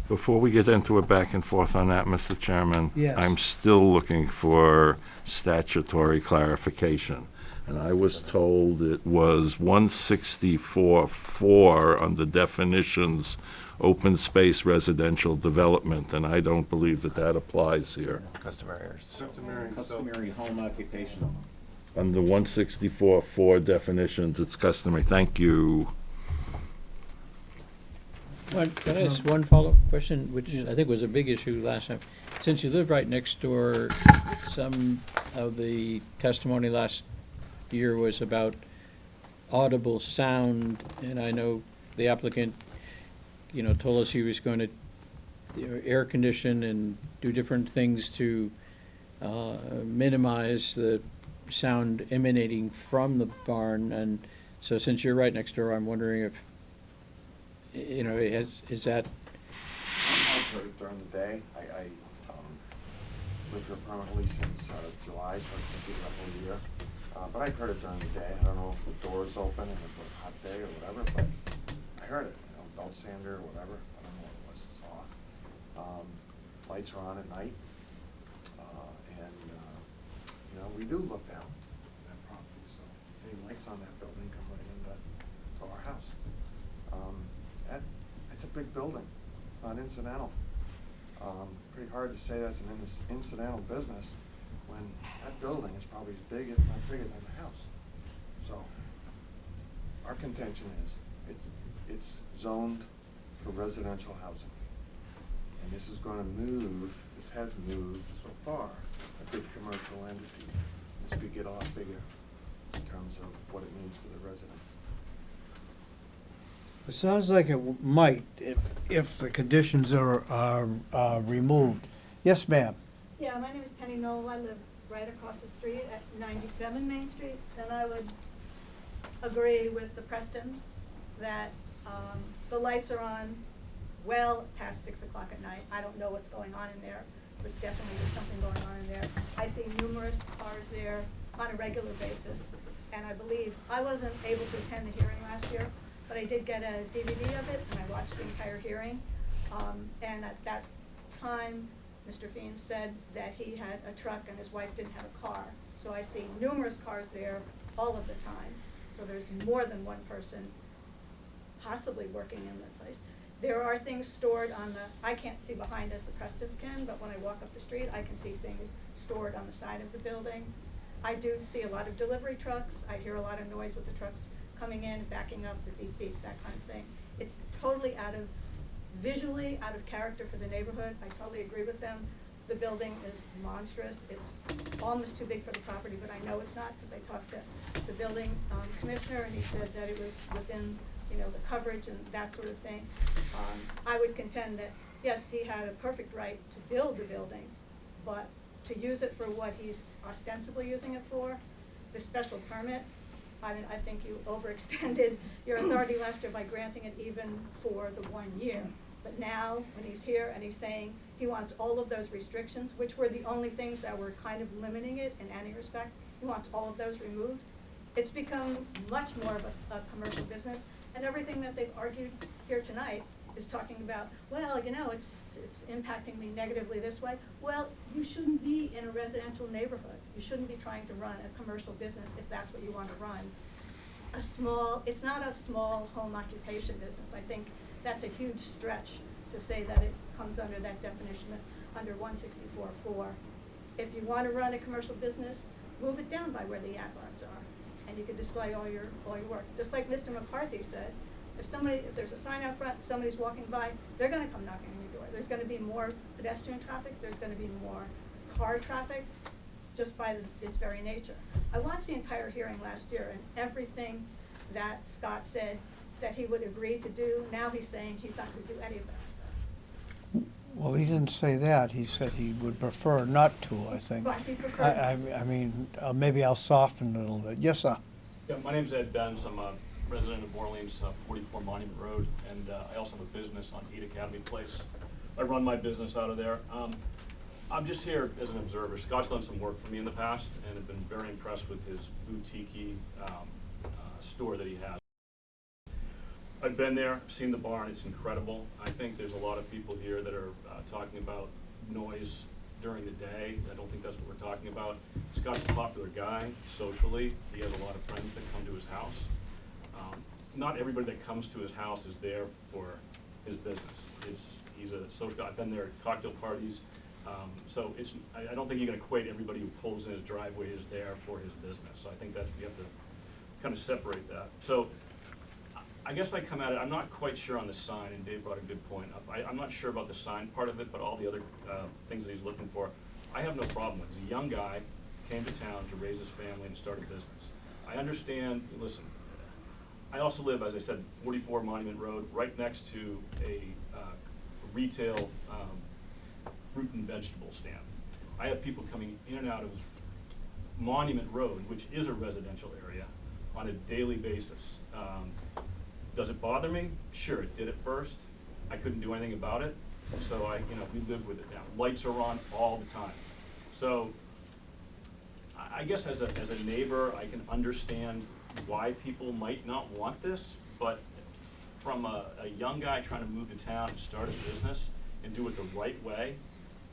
Before we get into a back and forth on that, Mr. Chairman, Yes. I'm still looking for statutory clarification. And I was told it was 164-4 under definitions, open space residential development, and I don't believe that that applies here. Customary. Customary home occupation. Under 164-4 definitions, it's customary. Thank you. Can I ask one follow-up question, which I think was a big issue last time? Since you live right next door, some of the testimony last year was about audible sound, and I know the applicant, you know, told us he was going to air condition and do different things to minimize the sound emanating from the barn. And so since you're right next door, I'm wondering if, you know, is that, I've heard it during the day. I lived here permanently since July, so I think it up a year. But I've heard it during the day. I don't know if the door's open and it's a hot day or whatever, but I heard it, you know, belt sander or whatever. I don't know what it was, it's off. Lights are on at night. You know, we do look down that property, so any lights on that building come right into our house. It's a big building. It's not incidental. Pretty hard to say that's an incidental business when that building is probably as big, if not bigger than the house. So our contention is it's zoned for residential housing. And this is gonna move, this has moved so far, a big commercial entity. This could get a lot bigger in terms of what it means for the residents. It sounds like it might if the conditions are removed. Yes, ma'am. Yeah, my name is Penny Knoll. I live right across the street at 97 Main Street. And I would agree with the Prestons that the lights are on well past 6 o'clock at night. I don't know what's going on in there, but definitely there's something going on in there. I see numerous cars there on a regular basis. And I believe, I wasn't able to attend the hearing last year, but I did get a DVD of it and I watched the entire hearing. And at that time, Mr. Fiend said that he had a truck and his wife didn't have a car. So I see numerous cars there all of the time. So there's more than one person possibly working in the place. There are things stored on the, I can't see behind as the Prestons can, but when I walk up the street, I can see things stored on the side of the building. I do see a lot of delivery trucks. I hear a lot of noise with the trucks coming in, backing up, the beep beep, that kind of thing. It's totally visually out of character for the neighborhood. I totally agree with them. The building is monstrous. It's almost too big for the property, but I know it's not because I talked to the building commissioner and he said that it was within, you know, the coverage and that sort of thing. I would contend that, yes, he had a perfect right to build the building, but to use it for what he's ostensibly using it for, the special permit, I mean, I think you overextended your authority last year by granting it even for the 1 year. But now, when he's here and he's saying he wants all of those restrictions, which were the only things that were kind of limiting it in any respect, He wants all of those removed. It's become much more of a commercial business, and everything that they've argued here tonight is talking about, well, you know, it's impacting me negatively this way. Well, you shouldn't be in a residential neighborhood. You shouldn't be trying to run a commercial business if that's what you want to run. It's not a small home occupation business. I think that's a huge stretch to say that it comes under that definition under 164.4. If you want to run a commercial business, move it down by where the yacht are, and you can display all your work. Just like Mr. McCarthy said, if there's a sign out front, somebody's walking by, they're going to come knocking on your door. There's going to be more pedestrian traffic. There's going to be more car traffic, just by its very nature. I watched the entire hearing last year, and everything that Scott said that he would agree to do, now he's saying he's not going to do any of that stuff. Well, he didn't say that. He said he would prefer not to, I think. Right, he preferred. I mean, maybe I'll soften it a little bit. Yes, sir. Yeah, my name's Ed Benz. I'm a resident of Orleans, 44 Monument Road, and I also have a business on 8 Academy Place. I run my business out of there. I'm just here as an observer. Scott's done some work for me in the past, and have been very impressed with his boutique store that he has. I've been there, seen the barn, it's incredible. I think there's a lot of people here that are talking about noise during the day. I don't think that's what we're talking about. Scott's a popular guy socially. He has a lot of friends that come to his house. Not everybody that comes to his house is there for his business. He's a social guy. I've been there at cocktail parties. So I don't think you can equate everybody who pulls in his driveway is there for his business. So I think that you have to kind of separate that. So I guess I come at it, I'm not quite sure on the sign, and Dave brought a good point up. I'm not sure about the sign part of it, but all the other things that he's looking for, I have no problem with. He's a young guy, came to town to raise his family and start a business. I understand, listen, I also live, as I said, 44 Monument Road, right next to a retail fruit and vegetable stand. I have people coming in and out of Monument Road, which is a residential area, on a daily basis. Does it bother me? Sure, it did at first. I couldn't do anything about it, so we live with it now. Lights are on all the time. So I guess as a neighbor, I can understand why people might not want this, but from a young guy trying to move to town and start a business and do it the right way,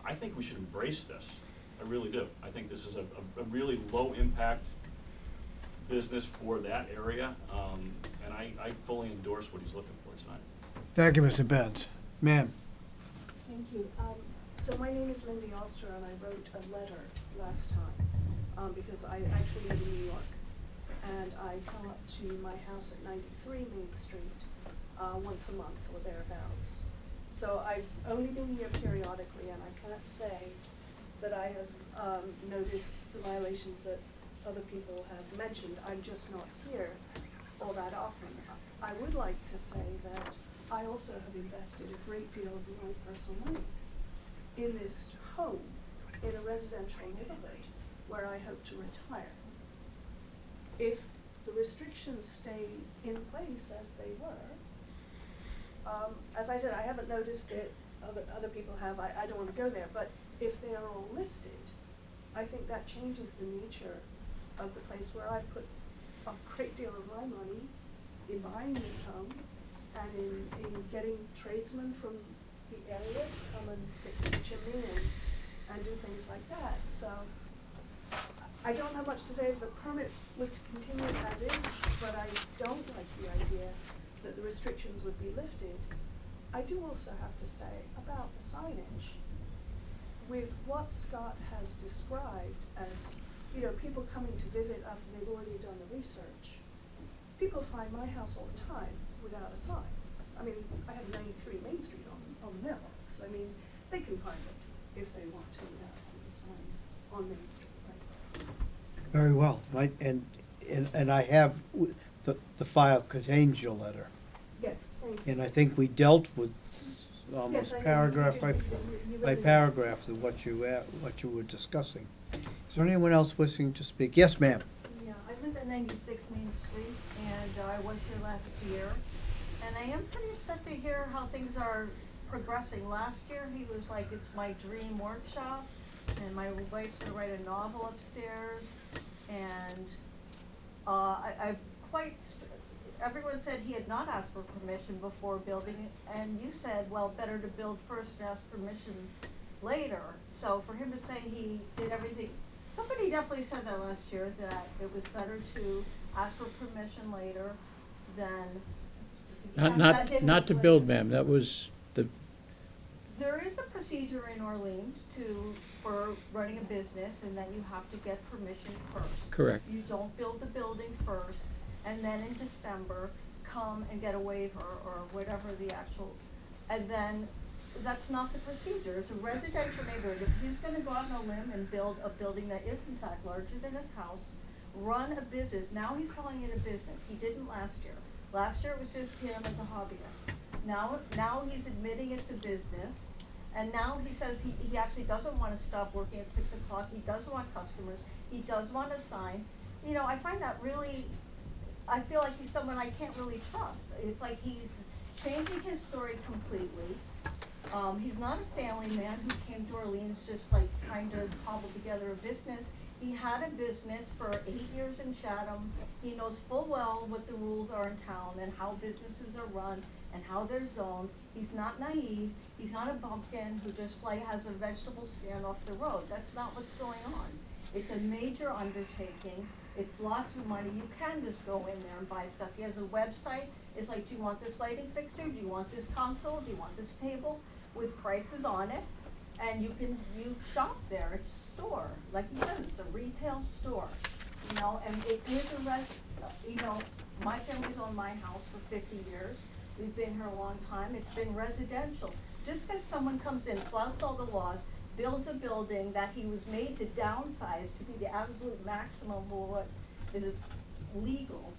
I think we should embrace this. I really do. I think this is a really low impact business for that area, and I fully endorse what he's looking for tonight. Thank you, Mr. Benz. Ma'am. Thank you. So my name is Lindy Alster, and I wrote a letter last time because I actually live in New York, and I come up to my house at 93 Main Street once a month or thereabouts. So I've only been here periodically, and I can't say that I have noticed the violations that other people have mentioned. I'm just not here all that often. I would like to say that I also have invested a great deal of my personal money in this home in a residential neighborhood where I hope to retire. If the restrictions stay in place as they were, as I said, I haven't noticed it, other people have, I don't want to go there, but if they are all lifted, I think that changes the nature of the place where I've put a great deal of my money in buying this home and in getting tradesmen from the area to come and fix the chimney and do things like that. So I don't have much to say if the permit was to continue as is, but I don't like the idea that the restrictions would be lifted. I do also have to say about the signage, with what Scott has described as people coming to visit after they've already done the research. People find my house all the time without a sign. I mean, I have 93 Main Street on the mailbox. I mean, they can find it if they want to without having a sign on Main Street. Right? Very well. And I have, the file contains your letter. Yes, thank you. And I think we dealt with almost Yes, I paragraph know. by paragraph of what you were discussing. Is there anyone else wishing to speak? Yes, ma'am. Yeah, I live at 96 Main Street, and I was here last year. And I am pretty upset to hear how things are progressing. Last year, he was like, it's my dream workshop, and my wife's gonna write a novel upstairs. And everyone said he had not asked for permission before building it, and you said, well, better to build first and ask permission later. So for him to say he did everything, somebody definitely said that last year, that it was better to ask for permission later than. Not to build, ma'am, that was the, There is a procedure in Orleans for running a business, and then you have to get permission first. correct. You don't build the building first, and then in December, come and get a waiver or whatever the actual, and then, that's not the procedure. It's a residential neighborhood. If he's gonna go out on a limb and build a building that is in fact larger than his house, run a business, now he's calling it a business. He didn't last year. Last year it was just him as a hobbyist. Now he's admitting it's a business, and now he says he actually doesn't wanna stop working at 6 o'clock. He does want customers. He does want a sign. You know, I find that really, I feel like he's someone I can't really trust. It's like he's changing his story completely. He's not a family man who came to Orleans just like trying to cobble together a business. He had a business for 8 years in Chatham. He knows full well what the rules are in town and how businesses are run and how they're zoned. He's not naive. He's not a bumpkin who just like has a vegetable stand off the road. That's not what's going on. It's a major undertaking. It's lots of money. You can just go in there and buy stuff. He has a website. It's like, do you want this lighting fixture? Do you want this console? Do you want this table? With prices on it. And you shop there. It's a store. Like you said, it's a retail store. You know, and it is my family's owned my house for 50 years. We've been here a long time. It's been residential. Just because someone comes in, flouts all the laws, builds a building that he was made to downsize to be the absolute maximum of what is legal,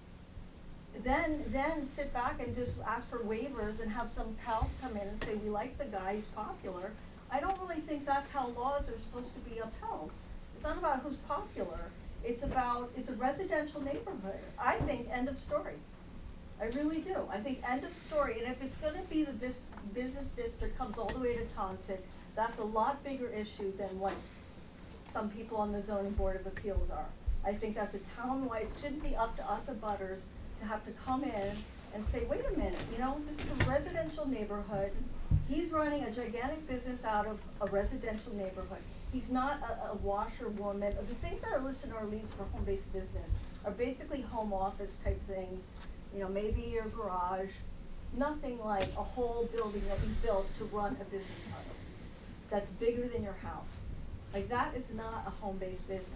then sit back and just ask for waivers and have some pals come in and say, we like the guy, he's popular. I don't really think that's how laws are supposed to be upheld. It's not about who's popular. It's a residential neighborhood. I think end of story. I really do. I think end of story. And if it's gonna be the business district comes all the way to Tonsit, that's a lot bigger issue than what some people on the zoning board of appeals are. I think that's a town-wide, it shouldn't be up to us abutters to have to come in and say, wait a minute, you know, this is a residential neighborhood. He's running a gigantic business out of a residential neighborhood. He's not a washerwoman. The things that are listed in Orleans for home-based business are basically home office type things, you know, maybe your garage, nothing like a whole building that we built to run a business out of. That's bigger than your house. Like, that is not a home-based business.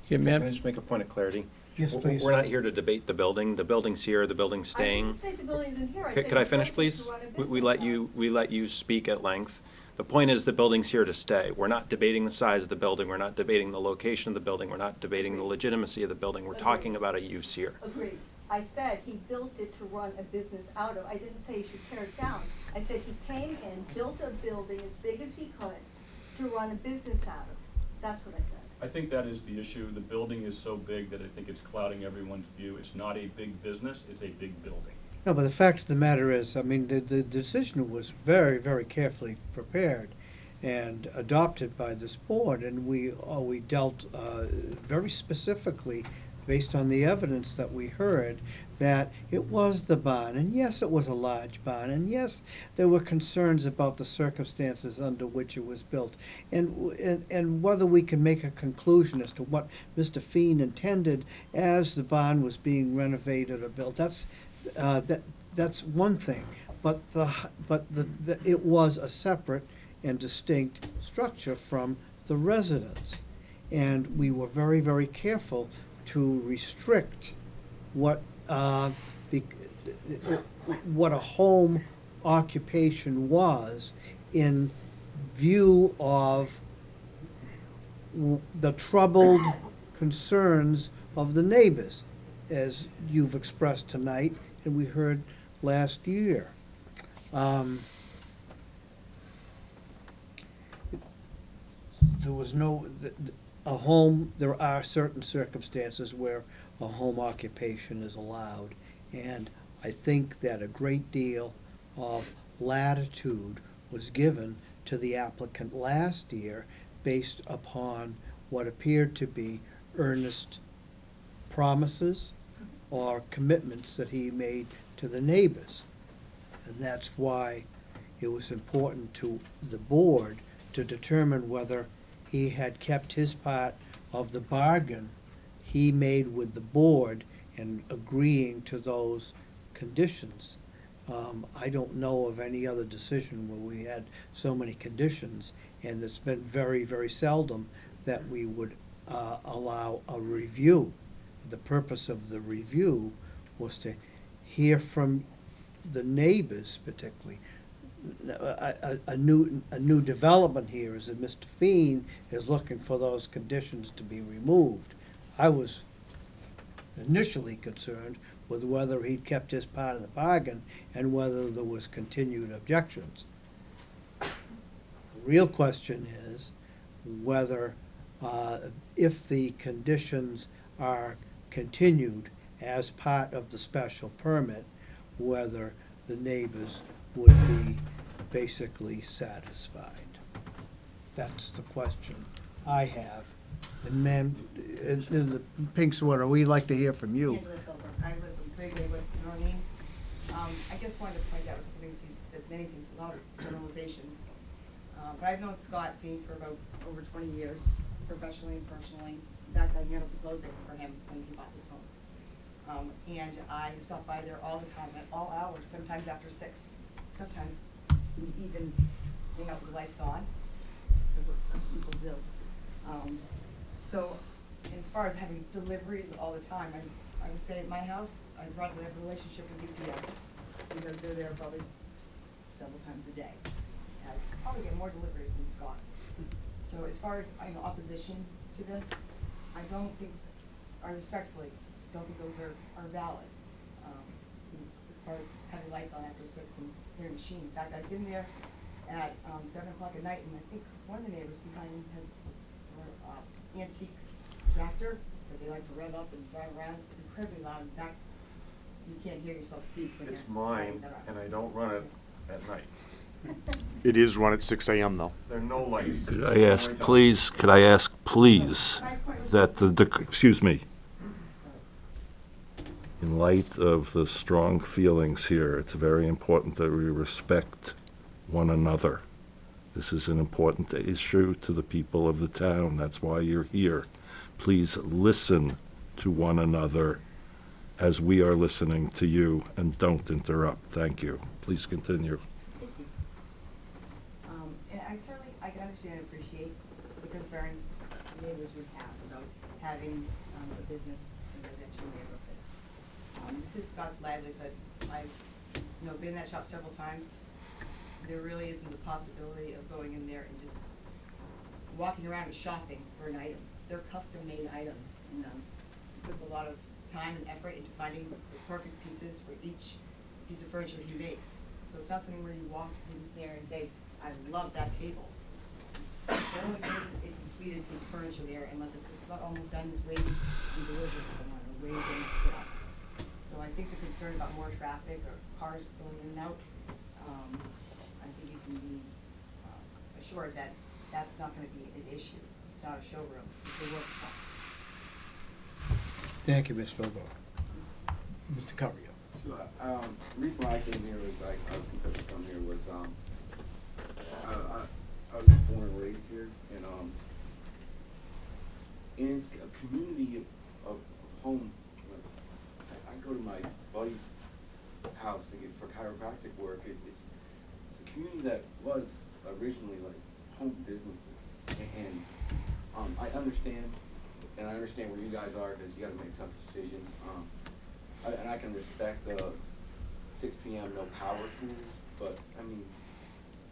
Yeah, Can ma'am, I just make a point of clarity? Yes, please. We're not here to debate the building. The building's here, the building's I staying. didn't say the building's in here. I Could said could I it's finish, open please? to run a We business let you speak at length. The point is, the building's here to stay. We're not debating the size of the building. We're not debating the location of the building. We're not debating the legitimacy of the building. We're talking about a use here. Agreed. I said he built it to run a business out of. I didn't say he should tear it down. I said he came in, built a building as big as he could to run a business out of. That's what I said. I think that is the issue. The building is so big that I think it's clouding everyone's view. It's not a big business, it's a big building. No, but the fact of the matter is, I mean, the decision was very, very carefully prepared and adopted by this board, and we dealt very specifically, based on the evidence that we heard, that it was the barn, and yes, it was a large barn, and yes, there were concerns about the circumstances under which it was built, and whether we can make a conclusion as to what Mr. Feen intended as the barn was being renovated or built. That's one thing, but it was a separate and distinct structure from the residence, and we were very, very careful to restrict what a home occupation was in view of the troubled concerns of the neighbors, as you've expressed tonight and we heard last year. There was no, a home, there are certain circumstances where a home occupation is allowed, and I think that a great deal of latitude was given to the applicant last year based upon what appeared to be earnest promises or commitments that he made to the neighbors. And that's why it was important to the board to determine whether he had kept his part of the bargain he made with the board in agreeing to those conditions. I don't know of any other decision where we had so many conditions, and it's been very, very seldom that we would allow a review. The purpose of the review was to hear from the neighbors particularly. A new development here is that Mr. Feen is looking for those conditions to be removed. I was initially concerned with whether he'd kept his part of the bargain and whether there was continued objections. The real question is whether, if the conditions are continued as part of the special permit, whether the neighbors would be basically satisfied. That's the question I have. And ma'am, in the pink sweater, we'd like to hear from you. Angela Philbrook. I live in Gregory with New Orleans. I just wanted to point out a couple things. You said many things, a lot of generalizations. But I've known Scott Feen for about over 20 years, professionally and personally. In fact, I handled the closing for him when he bought this home. And I stop by there all the time, at all hours, sometimes after 6. Sometimes we even hang out with the lights on, that's what people do. So as far as having deliveries all the time, I would say at my house, I'd rather have a relationship with UPS because they're there probably several times a day. And I probably get more deliveries than Scott. So as far as, opposition to this, I respectfully don't think those are valid. As far as having lights on after 6 and their machine. In fact, I've been there at 7 o'clock at night, and I think one of the neighbors behind me has an antique tractor that they like to rev up and drive around. It's incredibly loud. In fact, you can't hear yourself speak when It's you're mine, driving that up. and I don't run it at night. It is run at 6 a.m. though. There are no lights. Could I ask, please, that excuse me, in light of the strong feelings here, it's very important that we respect one another. This is an important issue to the people of the town. That's why you're here. Please listen to one another as we are listening to you, and don't interrupt. Thank you. Please continue. Thank you. And I can understand and appreciate the concerns neighbors would have about having a business in a residential neighborhood. This is Scott's livelihood. I've been in that shop several times. There really isn't the possibility of going in there and just walking around and shopping for an item. They're custom-made items, and puts a lot of time and effort into finding the perfect pieces for each piece of furniture that he makes. So it's not something where you walk in there and say, I love that table. Generally, there's a completed piece of furniture there unless it's just about almost done, is waiting to be delivered to someone or waiting to be put up. So I think the concern about more traffic or cars going in and out, I think you can be assured that that's not going to be an issue. It's not a showroom, it's a workshop. Thank you, Ms. Philbrook. Mr. Currio. So, the reason why I came here was, I was compelled to come here was, I was born and raised here, and it's a community of home. I go to my buddy's house to get for chiropractic work. It's a community that was originally like home businesses, and I understand where you guys are because you got to make tough decisions. And I can respect the 6 p.m. no power tools, but I mean,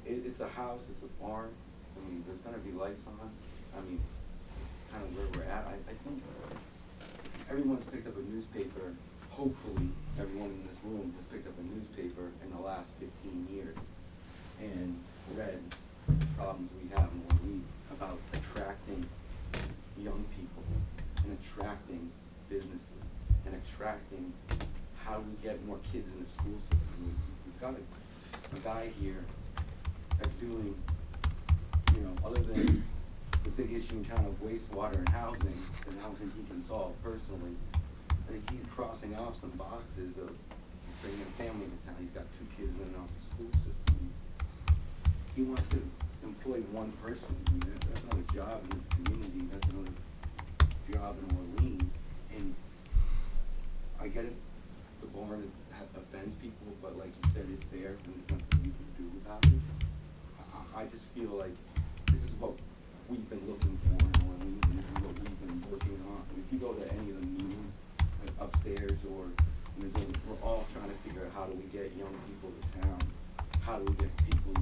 it's a house, it's a barn. I mean, there's gonna be lights on. I mean, this is kind of where we're at. I think everyone's picked up a newspaper. Hopefully, everyone in this room has picked up a newspaper in the last 15 years and read the problems we have in Orleans about attracting young people and attracting businesses and attracting how we get more kids in the school system. We've got a guy here that's doing, other than the big issue in town of wastewater and housing, and I don't think he can solve personally. I think he's crossing off some boxes of bringing a family into town. He's got 2 kids in and out the school system. He wants to employ one person. I mean, that's not a job in this community. That's another job in Orleans. And I get it, the barn offends people, but like you said, it's there and there's nothing you can do about it. I just feel like this is what we've been looking for in Orleans, and this is what we've been working on. And if you go to any of the meetings, like upstairs, or we're all trying to figure out how do we get young people to town, how do we get people,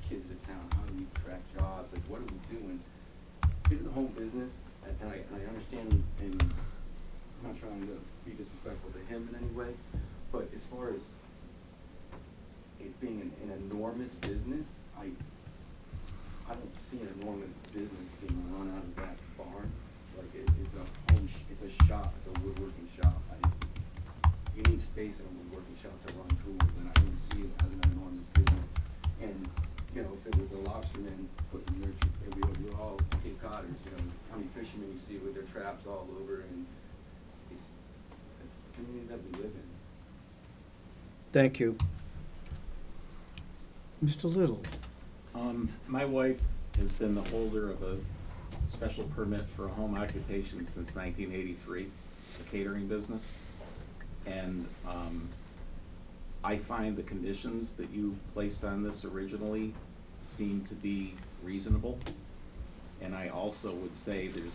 kids to town, how do we attract jobs, like what are we doing? This is a home business, and I understand, and I'm not trying to be disrespectful to him in any way, but as far as it being an enormous business, I don't see an enormous business being run out of that barn. Like it's a home, it's a shop, it's a woodworking shop. You need space in a woodworking shop to run tools, and I don't see it as an enormous business. And if it was the lobstermen putting their, we're all Cape Codders, how many fishermen you see with their traps all over, and it's the community that we live in. Thank you. Mr. Little? My wife has been the holder of a special permit for a home occupation since 1983, a catering business. And I find the conditions that you placed on this originally seem to be reasonable. And I also would say there's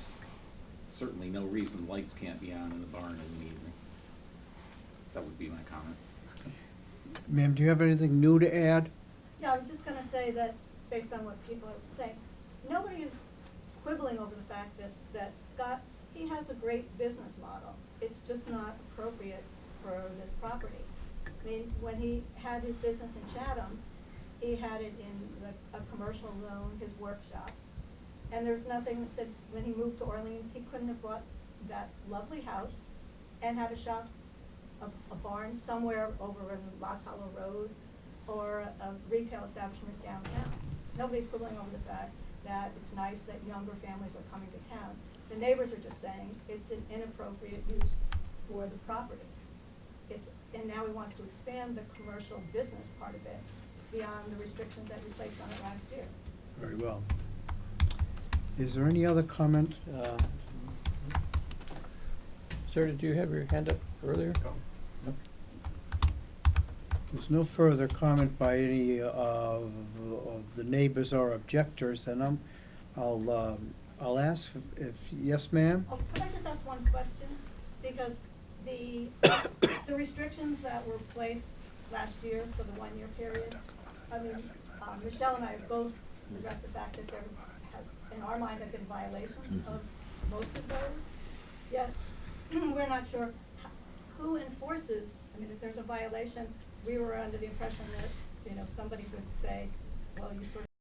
certainly no reason lights can't be on in the barn in the evening. That would be my comment. Ma'am, do you have anything new to add? Yeah, I was just gonna say that, based on what people are saying, nobody is quibbling over the fact that Scott, he has a great business model. It's just not appropriate for this property. I mean, when he had his business in Chatham, he had it in a commercial zone, his workshop. And there's nothing that said, when he moved to Orleans, he couldn't have bought that lovely house and had a shop, a barn somewhere over in Lots Hollow Road, or a retail establishment downtown. Nobody's quibbling over the fact that it's nice that younger families are coming to town. The neighbors are just saying it's an inappropriate use for the property. And now he wants to expand the commercial business part of it beyond the restrictions that we placed on it last year. Very well. Is there any other comment? Sir, did you have your hand up earlier? No. There's no further comment by any of the neighbors or objectors, and I'll ask if yes, ma'am? Oh, could I just ask one question? Because the restrictions that were placed last year for the 1-year period, I mean, Michelle and I have both addressed the fact that there have, in our mind, have been violations of most of those. Yet, we're not sure who enforces. I mean, if there's a violation, we were under the impression that, somebody would say, well, you sort of